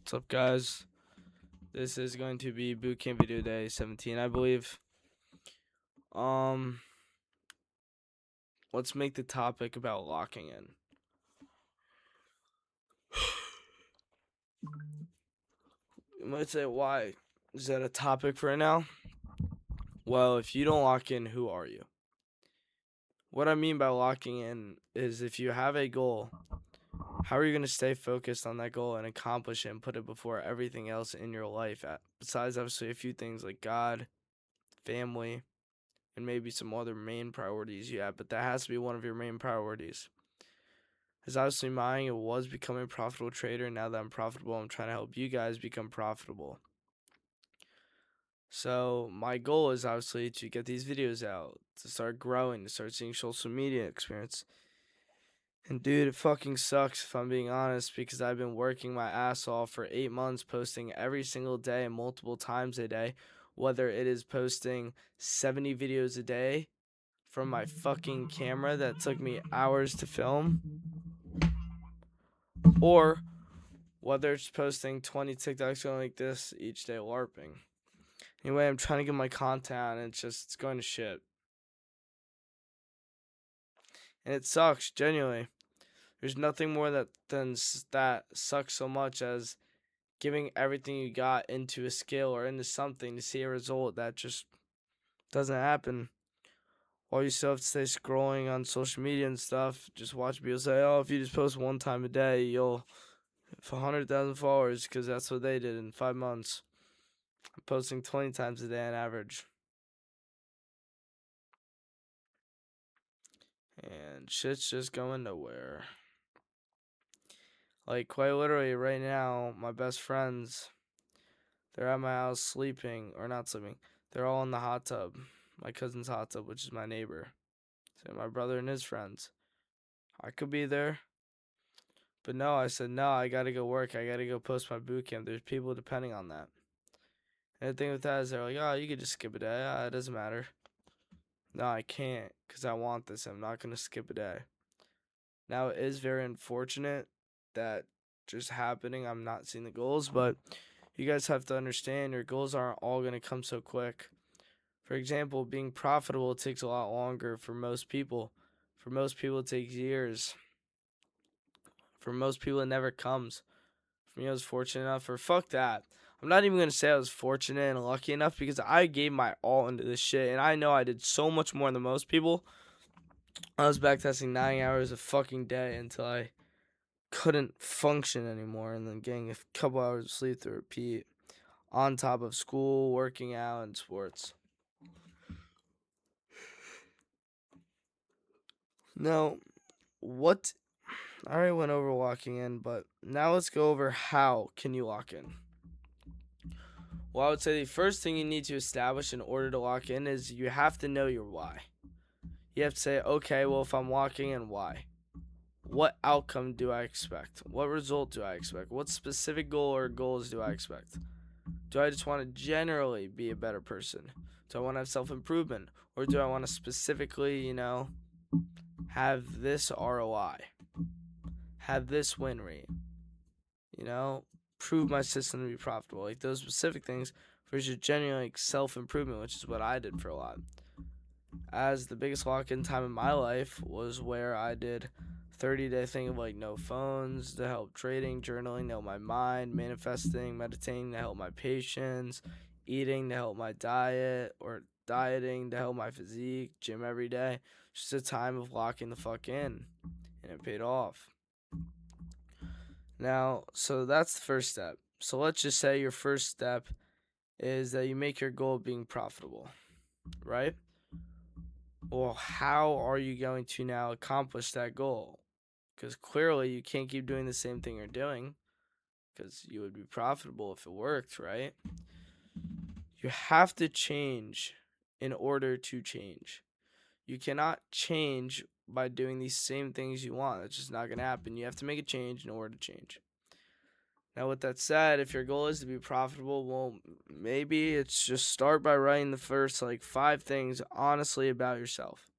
What's up, guys? This is going to be bootcamp video day 17, I believe. Um, let's make the topic about locking in. You might say, why is that a topic for now? Well, if you don't lock in, who are you? What I mean by locking in is if you have a goal, how are you going to stay focused on that goal and accomplish it and put it before everything else in your life? Besides, obviously, a few things like God, family, and maybe some other main priorities you have, but that has to be one of your main priorities. Because obviously mine it was becoming a profitable trader, and now that I'm profitable, I'm trying to help you guys become profitable. So my goal is obviously to get these videos out, to start growing, to start seeing social media experience. And dude, it fucking sucks if I'm being honest, because I've been working my ass off for 8 months, posting every single day and multiple times a day, whether it is posting 70 videos a day from my fucking camera that took me hours to film, or whether it's posting 20 TikToks going like this each day LARPing. Anyway, I'm trying to get my content out, and it's going to shit. And it sucks, genuinely. There's nothing more that sucks so much as giving everything you got into a skill or into something to see a result that just doesn't happen. While you still have to stay scrolling on social media and stuff, just watch people say, oh, if you just post one time a day, you'll have 100,000 followers, because that's what they did in 5 months. I'm posting 20 times a day on average. And shit's just going nowhere. Like, quite literally, right now, my best friends, they're at my house sleeping, or not sleeping. They're all in the hot tub, my cousin's hot tub, which is my neighbor. So my brother and his friends. I could be there, but no, I said, no, I gotta go work. I gotta go post my boot camp. There's people depending on that. And the thing with that is they're like, oh, you could just skip a day. It doesn't matter. No, I can't, because I want this. I'm not gonna skip a day. Now, it is very unfortunate that just happening. I'm not seeing the goals, but you guys have to understand your goals aren't all going to come so quick. For example, being profitable takes a lot longer for most people. For most people, it takes years. For most people, it never comes. For me, I was fortunate enough, or fuck that. I'm not even going to say I was fortunate and lucky enough, because I gave my all into this shit, and I know I did so much more than most people. I was backtesting 9 hours a fucking day until I couldn't function anymore, and then getting a couple hours of sleep to repeat on top of school, working out, and sports. Now, what I already went over locking in, but now let's go over how can you lock in. Well, I would say the first thing you need to establish in order to lock in is you have to know your why. You have to say, okay, well, if I'm locking in, why? What outcome do I expect? What result do I expect? What specific goal or goals do I expect? Do I just want to generally be a better person? Do I want to have self-improvement? Or do I want to specifically, have this ROI? Have this win rate? Prove my system to be profitable. Like those specific things versus genuinely self-improvement, which is what I did for a lot. As the biggest lock-in time in my life was where I did 30-day thing of like no phones to help trading, journaling to help my mind, manifesting, meditating to help my patience, eating to help my diet, or dieting to help my physique, gym every day. Just a time of locking the fuck in, and it paid off. Now, so that's the first step. So let's just say your first step is that you make your goal of being profitable, right? Well, how are you going to now accomplish that goal? Because clearly you can't keep doing the same thing you're doing, because you would be profitable if it worked, right? You have to change in order to change. You cannot change by doing these same things you want. It's just not going to happen. You have to make a change in order to change. Now, with that said, if your goal is to be profitable, well, maybe it's just start by writing the first 5 things honestly about yourself.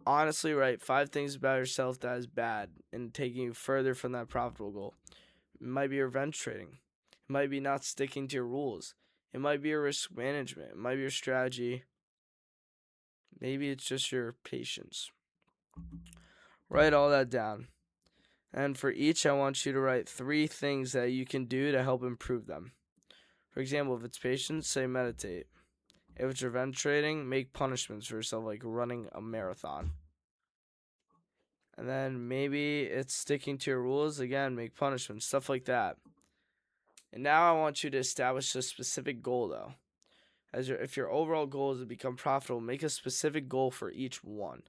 Honestly, write 5 things about yourself that is bad and taking you further from that profitable goal. It might be revenge trading. It might be not sticking to your rules. It might be your risk management. It might be your strategy. Maybe it's just your patience. Write all that down. And for each, I want you to write 3 things that you can do to help improve them. For example, if it's patience, say meditate. If it's revenge trading, make punishments for yourself, like running a marathon. And then maybe it's sticking to your rules, again, make punishments, stuff like that. And now I want you to establish a specific goal, though. If your overall goal is to become profitable, make a specific goal for each one.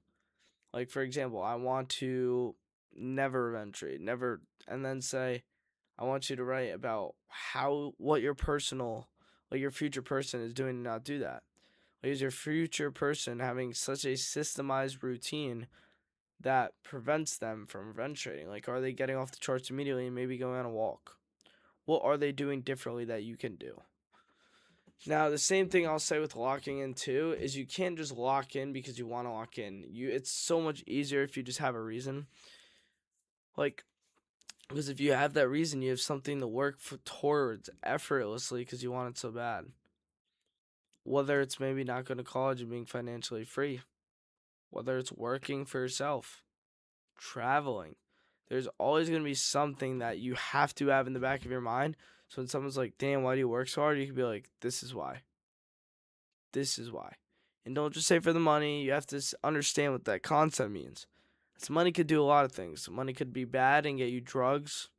Like, for example, I want to never revenge trade, never, and then say, I want you to write about what your future person is doing to not do that. Like, is your future person having such a systemized routine that prevents them from revenge trading? Like, are they getting off the charts immediately and maybe going on a walk? What are they doing differently that you can do? Now, the same thing I'll say with locking in too is you can't just lock in because you want to lock in. It's so much easier if you just have a reason. Like, because if you have that reason, you have something to work towards effortlessly because you want it so bad. Whether it's maybe not going to college and being financially free, whether it's working for yourself, traveling, there's always going to be something that you have to have in the back of your mind. So when someone's like, damn, why do you work so hard? You can be like, this is why. This is why. And don't just say for the money. You have to understand what that concept means. So money could do a lot of things. Money could be bad and get you drugs.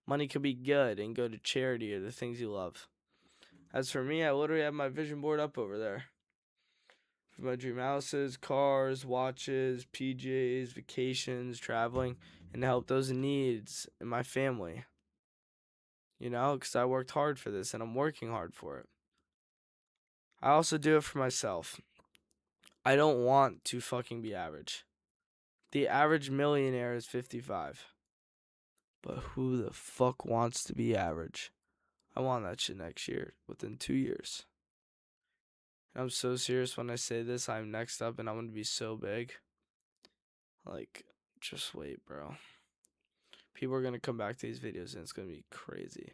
Money could be good and go to charity or the things you love. As for me, I literally have my vision board up over there. For my dream houses, cars, watches, PJs, vacations, traveling, and to help those in needs in my family. Because I worked hard for this and I'm working hard for it. I also do it for myself. I don't want to fucking be average. The average millionaire is 55. But who the fuck wants to be average? I want that shit next year, within 2 years. And I'm so serious when I say this. I'm next up and I'm going to be so big. Like, just wait, bro. People are going to come back to these videos and it's going to be crazy.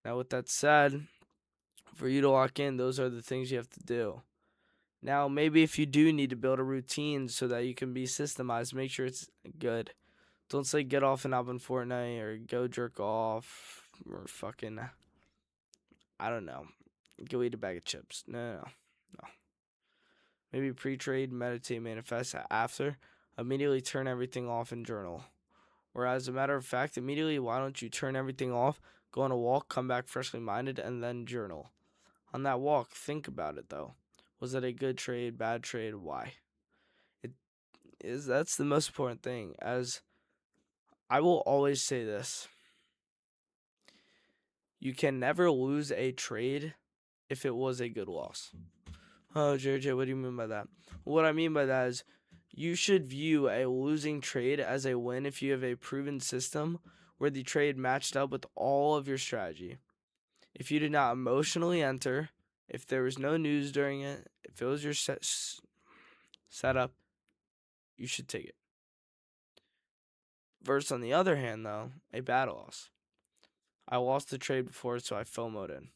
Now, with that said, for you to lock in, those are the things you have to do. Now, maybe if you do need to build a routine so that you can be systemized, make sure it's good. Don't say get off and up in Fortnite or go jerk off or fucking, I don't know, go eat a bag of chips. No. Maybe pre-trade, meditate, manifest after. Immediately turn everything off and journal. Or as a matter of fact, immediately, why don't you turn everything off, go on a walk, come back freshly minded, and then journal. On that walk, think about it, though. Was it a good trade, bad trade? Why? That's the most important thing. As I will always say this. You can never lose a trade if it was a good loss. Oh, JJ, what do you mean by that? What I mean by that is you should view a losing trade as a win if you have a proven system where the trade matched up with all of your strategy. If you did not emotionally enter, if there was no news during it, if it was your setup, you should take it. Versus on the other hand, though, a bad loss. I lost the trade before, so I FOMO'd in.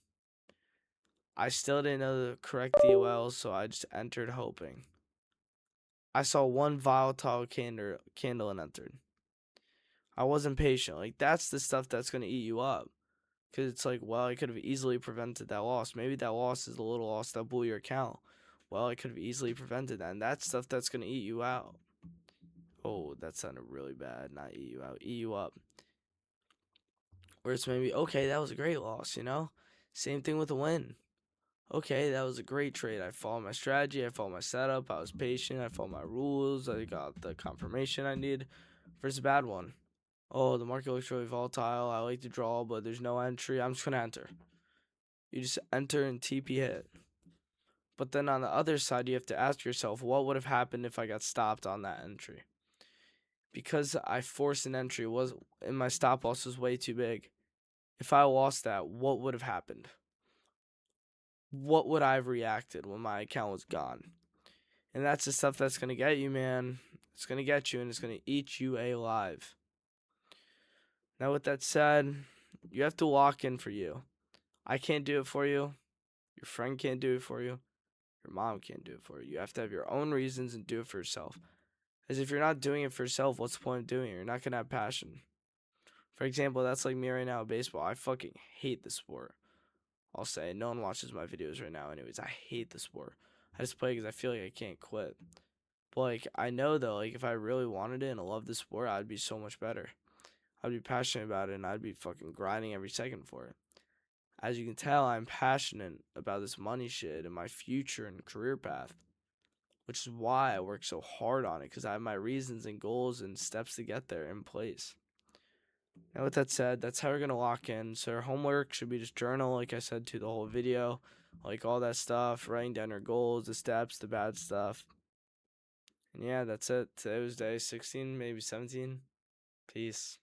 I still didn't know the correct DOL, so I just entered hoping. I saw one volatile candle and entered. I wasn't patient. Like, that's the stuff that's going to eat you up. Because it's like, well, I could have easily prevented that loss. Maybe that loss is the little loss that blew your account. Well, I could have easily prevented that. And that's stuff that's going to eat you out. Oh, that sounded really bad. Not eat you out. Eat you up. Where it's maybe, okay, that was a great loss, Same thing with a win. Okay, that was a great trade. I followed my strategy. I followed my setup. I was patient. I followed my rules. I got the confirmation I need. Versus a bad one. Oh, the market looks really volatile. I like to draw, but there's no entry. I'm just going to enter. You just enter and TP hit. But then on the other side, you have to ask yourself, what would have happened if I got stopped on that entry? Because I forced an entry, and my stop loss was way too big. If I lost that, what would have happened? What would I have reacted when my account was gone? And that's the stuff that's going to get you, man. It's going to get you, and it's going to eat you alive. Now, with that said, you have to lock in for you. I can't do it for you. Your friend can't do it for you. Your mom can't do it for you. You have to have your own reasons and do it for yourself. As if you're not doing it for yourself, what's the point of doing it? You're not going to have passion. For example, that's like me right now with baseball. I fucking hate the sport. I'll say, no one watches my videos right now anyways. I hate the sport. I just play because I feel like I can't quit. But like, I know though, like if I really wanted it and I love the sport, I'd be so much better. I'd be passionate about it and I'd be fucking grinding every second for it. As you can tell, I'm passionate about this money shit and my future and career path, which is why I work so hard on it, because I have my reasons and goals and steps to get there in place. Now, with that said, that's how we're going to lock in. So, our homework should be just journal, like I said, to the whole video, like all that stuff, writing down your goals, the steps, the bad stuff. And yeah, that's it. Today was day 16, maybe 17. Peace.